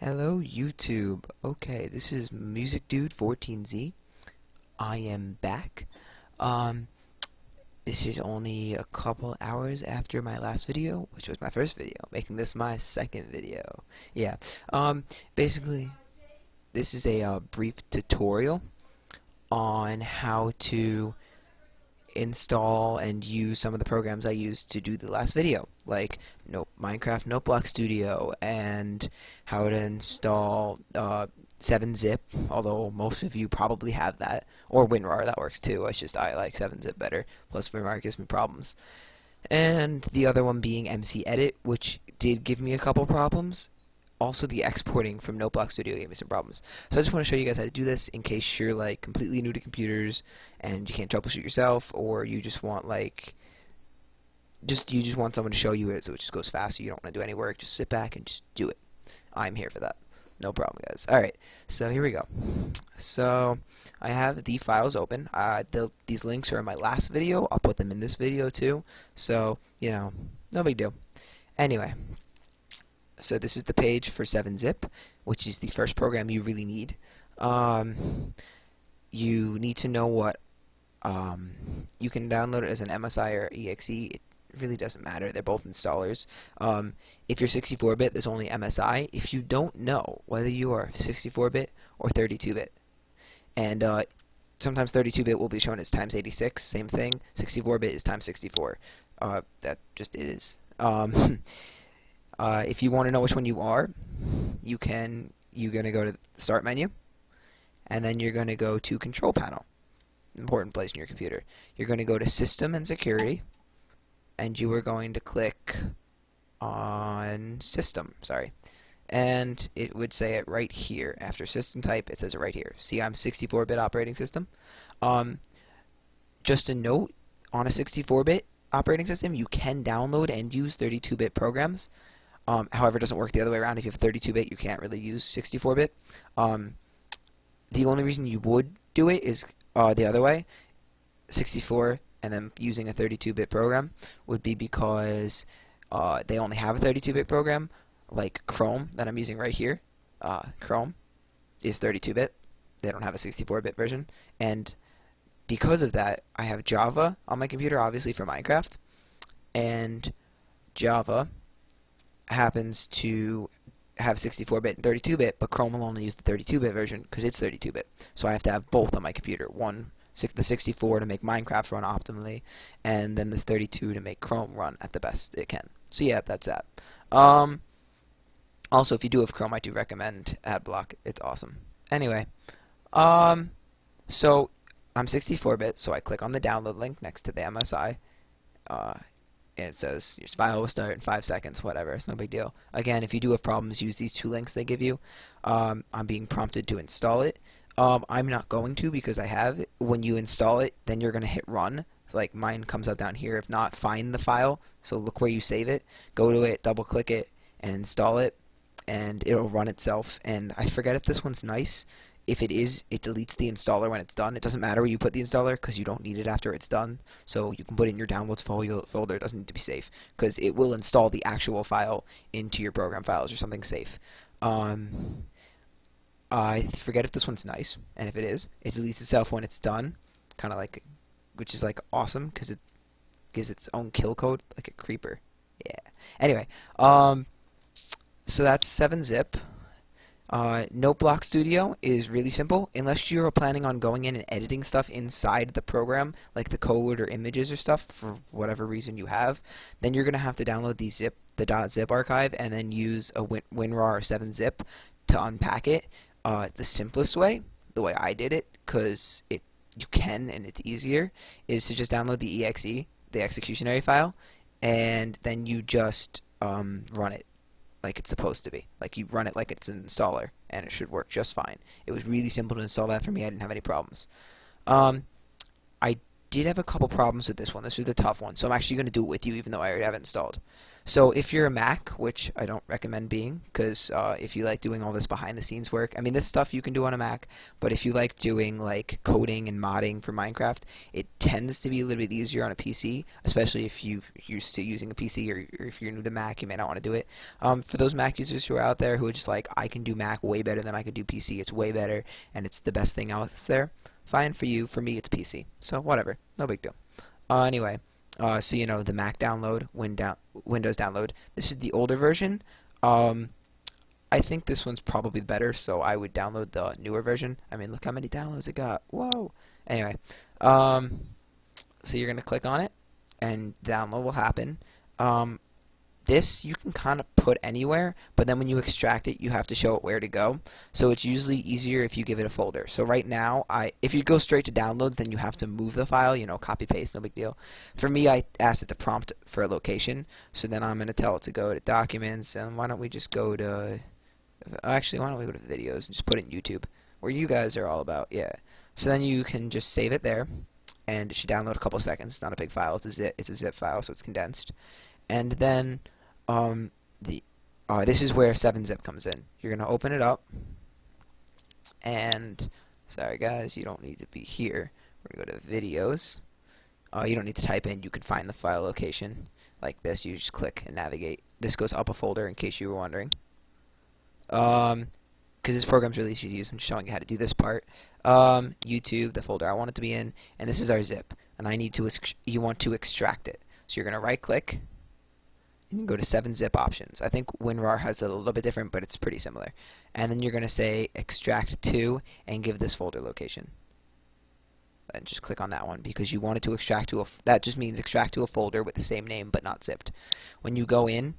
Hello YouTube. Okay, this is Music Dude 14Z. I am back. Um, this is only a couple hours after my last video, which was my first video, making this my second video. Yeah. Basically, this is a brief tutorial on how to install and use some of the programs I used to do the last video, like Minecraft Noteblock Studio, and how to install 7-zip, although most of you probably have that, or WinRAR. That works too. It's just I like 7-zip better, plus WinRAR gives me problems. And the other one being MCEdit, which did give me a couple problems. Also, the exporting from Noteblock Studio gave me some problems. So I just want to show you guys how to do this in case you're like completely new to computers and you can't troubleshoot yourself, or you just want you just want someone to show you it so it just goes fast, so you don't want to do any work. Just sit back and just do it. I'm here for that. No problem, guys. Alright, so here we go. So I have the files open. These links are in my last video. I'll put them in this video too. So, you know, no big deal. Anyway, so this is the page for 7-zip, which is the first program you really need. You need to know what you can download it as an MSI or EXE. It really doesn't matter. They're both installers. If you're 64-bit, there's only MSI. If you don't know whether you are 64-bit or 32-bit, and sometimes 32-bit will be shown as times 86, same thing. 64-bit is times 64. That just is. If you want to know which one you are, you're going to go to the Start menu, and then you're going to go to Control Panel, important place in your computer. You're going to go to System and Security, and you are going to click on System, and it would say it right here. After System Type, it says it right here. See, I'm 64-bit operating system. Just a note, on a 64-bit operating system, you can download and use 32-bit programs. However, it doesn't work the other way around. If you have 32-bit, you can't really use 64-bit. The only reason you would do it is the other way, 64, and then using a 32-bit program would be because they only have a 32-bit program, like Chrome that I'm using right here. Chrome is 32-bit. They don't have a 64-bit version, and because of that, I have Java on my computer, obviously for Minecraft, and Java happens to have 64-bit and 32-bit, but Chrome will only use the 32-bit version because it's 32-bit. So I have to have both on my computer. The 64 to make Minecraft run optimally, and then the 32 to make Chrome run at the best it can. So yeah, that's that. Also, if you do have Chrome, I do recommend AdBlock. It's awesome. Anyway, so I'm 64-bit, so I click on the download link next to the MSI. It says your file will start in 5 seconds, whatever. It's no big deal. Again, if you do have problems, use these 2 links they give you. I'm being prompted to install it. I'm not going to because I have it. When you install it, then you're going to hit run. So like mine comes up down here. If not, find the file. So look where you save it. Go to it, double click it, and install it. And it'll run itself. And I forget if this one's nice. If it is, it deletes the installer when it's done. It doesn't matter where you put the installer because you don't need it after it's done. So you can put it in your downloads folder. It doesn't need to be safe because it will install the actual file into your program files or something safe. I forget if this one's nice, and if it is, it deletes itself when it's done, kind of like, which is like awesome because it gives its own kill code like a creeper. Yeah. Anyway, so that's 7-zip. Noteblock Studio is really simple. Unless you're planning on going in and editing stuff inside the program, like the code or images or stuff, for whatever reason you have, then you're going to have to download the .zip archive and then use a WinRAR or 7-zip to unpack it. The simplest way, the way I did it, because you can and it's easier, is to just download the exe, the executionary file, and then you just run it like it's supposed to be. Like you run it like it's an installer, and it should work just fine. It was really simple to install that for me. I didn't have any problems. I did have a couple problems with this one. This was the tough one, so I'm actually going to do it with you even though I already have it installed. So if you're a Mac, which I don't recommend being, because if you like doing all this behind the scenes work, I mean this stuff you can do on a Mac, but if you like doing like coding and modding for Minecraft, it tends to be a little bit easier on a PC, especially if you're used to using a PC, or if you're new to Mac, you may not want to do it. For those Mac users who are out there who are just like, I can do Mac way better than I could do PC, it's way better, and it's the best thing out there, fine for you. For me, it's PC. So whatever, no big deal. Anyway, so you know the Mac download, Windows download. This is the older version. I think this one's probably better, so I would download the newer version. I mean, look how many downloads it got. Whoa. Anyway, so you're gonna click on it, and download will happen. This you can kind of put anywhere, but then when you extract it, you have to show it where to go. So it's usually easier if you give it a folder. So right now, if you go straight to download, then you have to move the file, you know, copy paste, no big deal. For me, I asked it to prompt for a location, so then I'm going to tell it to go to documents, and why don't we just go to, actually, why don't we go to videos and just put it in YouTube, where you guys are all about, yeah. So then you can just save it there, and it should download a couple seconds. It's not a big file, it's a zip file, so it's condensed. And then this is where 7-zip comes in. You're going to open it up, and sorry guys, you don't need to be here. We're going to go to videos. You don't need to type in, you can find the file location like this. You just click and navigate. This goes up a folder in case you were wondering. Because this program's really easy to use. I'm just showing you how to do this part. YouTube, the folder I want it to be in, and this is our zip. And you want to extract it. So you're going to right click, you can go to 7-zip options. I think WinRAR has it a little bit different, but it's pretty similar. And then you're going to say extract to and give this folder location. And just click on that one because you want it to extract to that just means extract to a folder with the same name but not zipped. When you go in,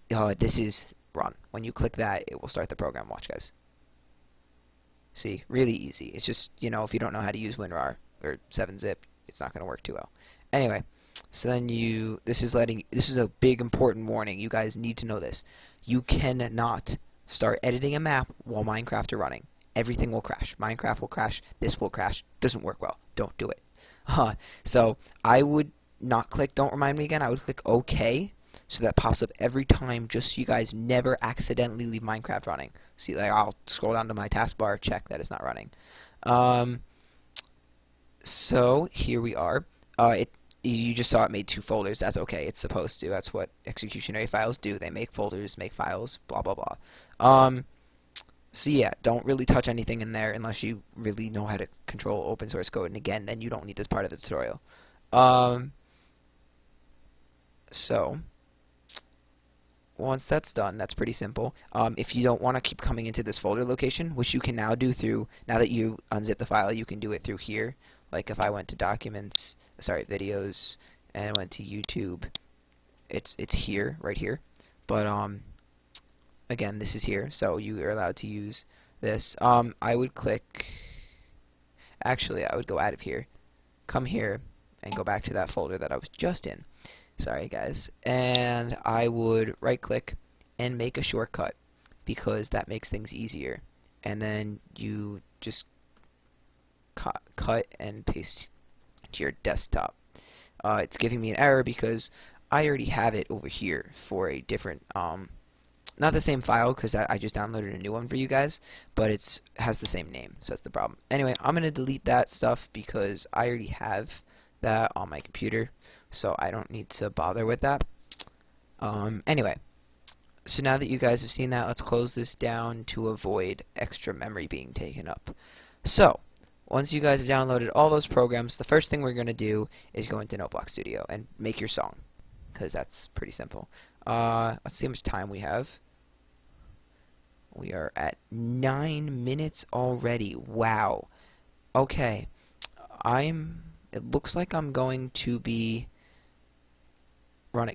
this is run. When you click that, it will start the program. Watch, guys. See, really easy. It's just, you know, if you don't know how to use WinRAR or 7-zip, it's not going to work too well. Anyway. So then this is a big important warning. You guys need to know this. You cannot start editing a map while Minecraft are running. Everything will crash. Minecraft will crash. This will crash. Doesn't work well. Don't do it. So I would not click don't remind me again. I would click OK, so that pops up every time, just so you guys never accidentally leave Minecraft running. See, like I'll scroll down to my taskbar, check that it's not running. So here we are. You just saw it made 2 folders. That's okay. It's supposed to. That's what executionary files do. They make folders, make files, blah, blah, blah. So yeah, don't really touch anything in there unless you really know how to control open source code. And again, then you don't need this part of the tutorial. So once that's done, that's pretty simple. If you don't want to keep coming into this folder location, which you can now do now that you unzip the file, you can do it through here. Like if I went to documents, videos, and went to YouTube, it's here, right here. But again, this is here, so you are allowed to use this. I would click. Actually, I would go out of here, come here, and go back to that folder that I was just in. Sorry, guys. And I would right-click and make a shortcut because that makes things easier. And then you just cut and paste to your desktop. It's giving me an error because I already have it over here for a different, not the same file because I just downloaded a new one for you guys, but it has the same name, so that's the problem. Anyway, I'm going to delete that stuff because I already have that on my computer, so I don't need to bother with that. Anyway, so now that you guys have seen that, let's close this down to avoid extra memory being taken up. So once you guys have downloaded all those programs, the first thing we're going to do is go into NoteBlock Studio and make your song, because that's pretty simple. Let's see how much time we have. We are at 9 minutes already. Wow. Okay. It looks like I'm going to be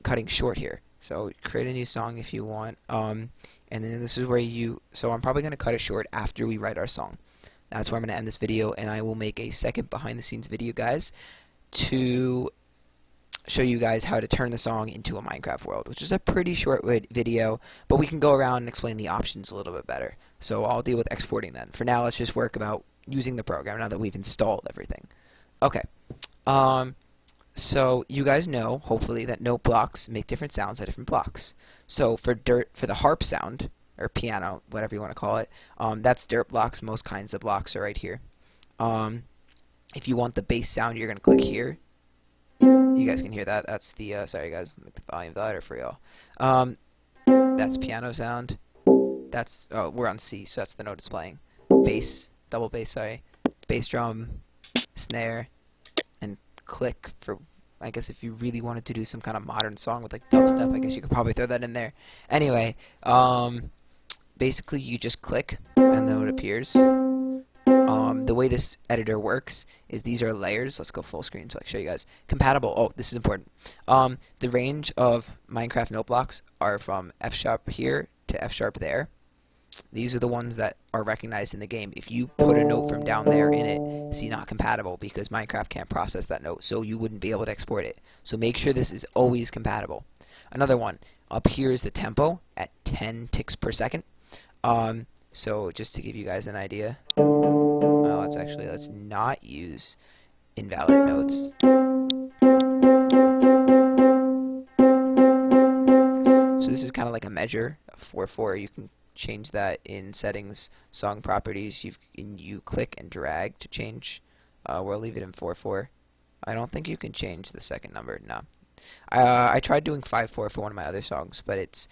cutting short here. So create a new song if you want. And then this is where so I'm probably going to cut it short after we write our song. That's where I'm going to end this video, and I will make a second behind the scenes video, guys, to show you guys how to turn the song into a Minecraft world, which is a pretty short video, but we can go around and explain the options a little bit better. So I'll deal with exporting then. For now, let's just work about using the program now that we've installed everything. Okay. So you guys know, hopefully, that note blocks make different sounds at different blocks. So for the harp sound, or piano, whatever you want to call it, that's dirt blocks. Most kinds of blocks are right here. If you want the bass sound, you're going to click here. You guys can hear that. That's the, sorry guys, make the volume louder for y'all. That's piano sound. That's, we're on C, so that's the note it's playing. Bass, double bass, sorry. Bass drum, snare, and click for, I guess if you really wanted to do some kind of modern song with like dubstep, I guess you could probably throw that in there. Anyway, basically you just click and the note appears. The way this editor works is these are layers. Let's go full screen so I can show you guys. Compatible. Oh, this is important. The range of Minecraft note blocks are from F sharp here to F sharp there. These are the ones that are recognized in the game. If you put a note from down there in it, see, not compatible because Minecraft can't process that note, so you wouldn't be able to export it. So make sure this is always compatible. Another one, up here is the tempo at 10 ticks per second. So just to give you guys an idea, let's not use invalid notes. So this is kind of like a measure, a 4/4. You can change that in settings, song properties. You click and drag to change. We'll leave it in 4/4. I don't think you can change the second number. No. I tried doing 5/4 for one of my other songs, but it's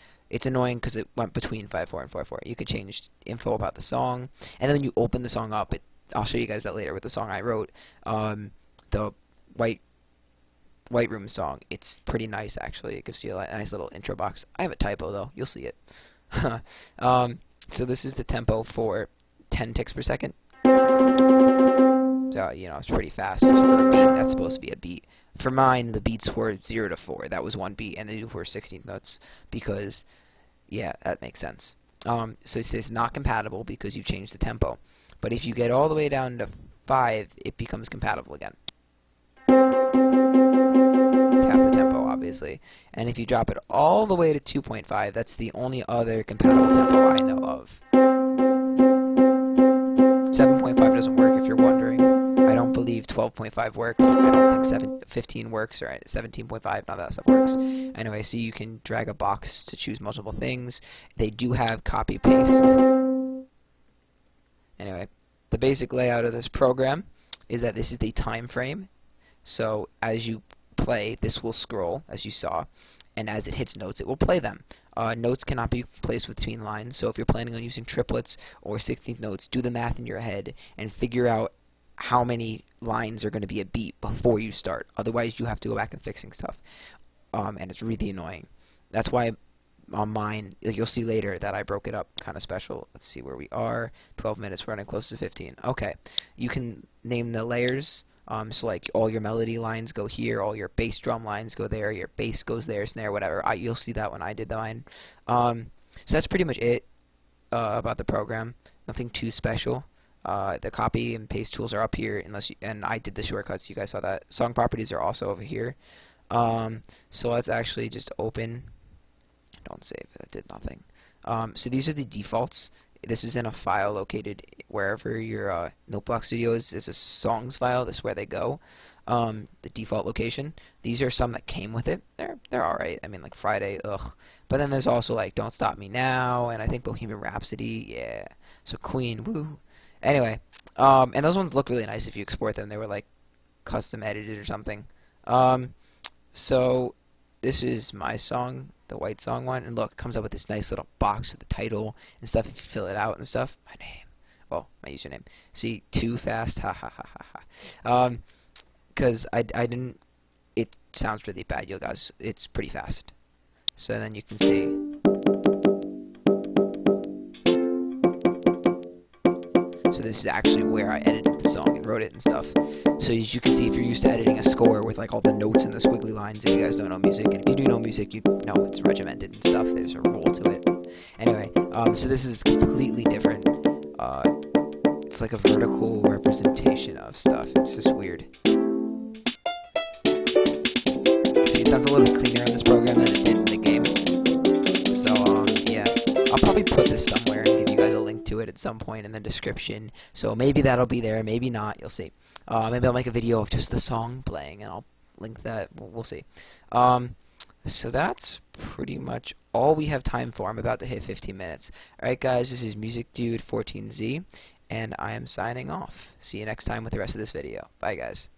annoying because it went between 5/4 and 4/4. You could change info about the song, and then when you open the song up, I'll show you guys that later with the song I wrote. The White Room song. It's pretty nice actually. It gives you a nice little intro box. I have a typo though. You'll see it. So this is the tempo for 10 ticks per second. So, you know, it's pretty fast. For a beat, that's supposed to be a beat. For mine, the beats were 0 to 4. That was one beat, and they were 16th notes because, yeah, that makes sense. So it says not compatible because you changed the tempo. But if you get all the way down to 5, it becomes compatible again. Tap the tempo, obviously. And if you drop it all the way to 2.5, that's the only other compatible tempo I know of. 7.5 doesn't work if you're wondering. I don't believe 12.5 works. I don't think 15 works, or 17.5, none of that stuff works. Anyway, so you can drag a box to choose multiple things. They do have copy-paste. Anyway, the basic layout of this program is that this is the time frame. So as you play, this will scroll, as you saw, and as it hits notes, it will play them. Notes cannot be placed between lines, so if you're planning on using triplets or 16th notes, do the math in your head and figure out how many lines are going to be a beat before you start. Otherwise, you have to go back and fixing stuff, and it's really annoying. That's why on mine, you'll see later that I broke it up kind of special. Let's see where we are. 12 minutes, we're running close to 15. Okay, you can name the layers. So like all your melody lines go here, all your bass drum lines go there, your bass goes there, snare, whatever. You'll see that when I did mine. So that's pretty much it about the program. Nothing too special. The copy and paste tools are up here, and I did the shortcuts. You guys saw that. Song properties are also over here. So let's actually just open. Don't save. That did nothing. So these are the defaults. This is in a file located wherever your Noteblock Studio is. It's a songs file. This is where they go. The default location. These are some that came with it. They're all right. I mean, like Friday, ugh. But then there's also like Don't Stop Me Now, and I think Bohemian Rhapsody. Yeah. So Queen, woo. Anyway, and those ones look really nice if you export them. They were like custom edited or something. So this is my song, the white song one, and look, it comes up with this nice little box with the title and stuff if you fill it out and stuff. My name, well, my username. See, too fast, ha ha ha ha ha. Because I didn't. It sounds really bad, you guys. It's pretty fast. So then you can see. So this is actually where I edited the song and wrote it and stuff. So as you can see, if you're used to editing a score with like all the notes and the squiggly lines, if you guys don't know music, and if you do know music, you know it's regimented and stuff. There's a rule to it. Anyway, so this is completely different. It's like a vertical representation of stuff. It's just weird. See, it sounds a little cleaner in this program than it did in the game. So yeah, I'll probably put this somewhere and give you guys a link to it. It's some point in the description. So maybe that'll be there, maybe not. You'll see. Maybe I'll make a video of just the song playing, and I'll link that. We'll see. So that's pretty much all we have time for. I'm about to hit 15 minutes. Alright guys, this is Music Dude 14Z, and I am signing off. See you next time with the rest of this video. Bye guys.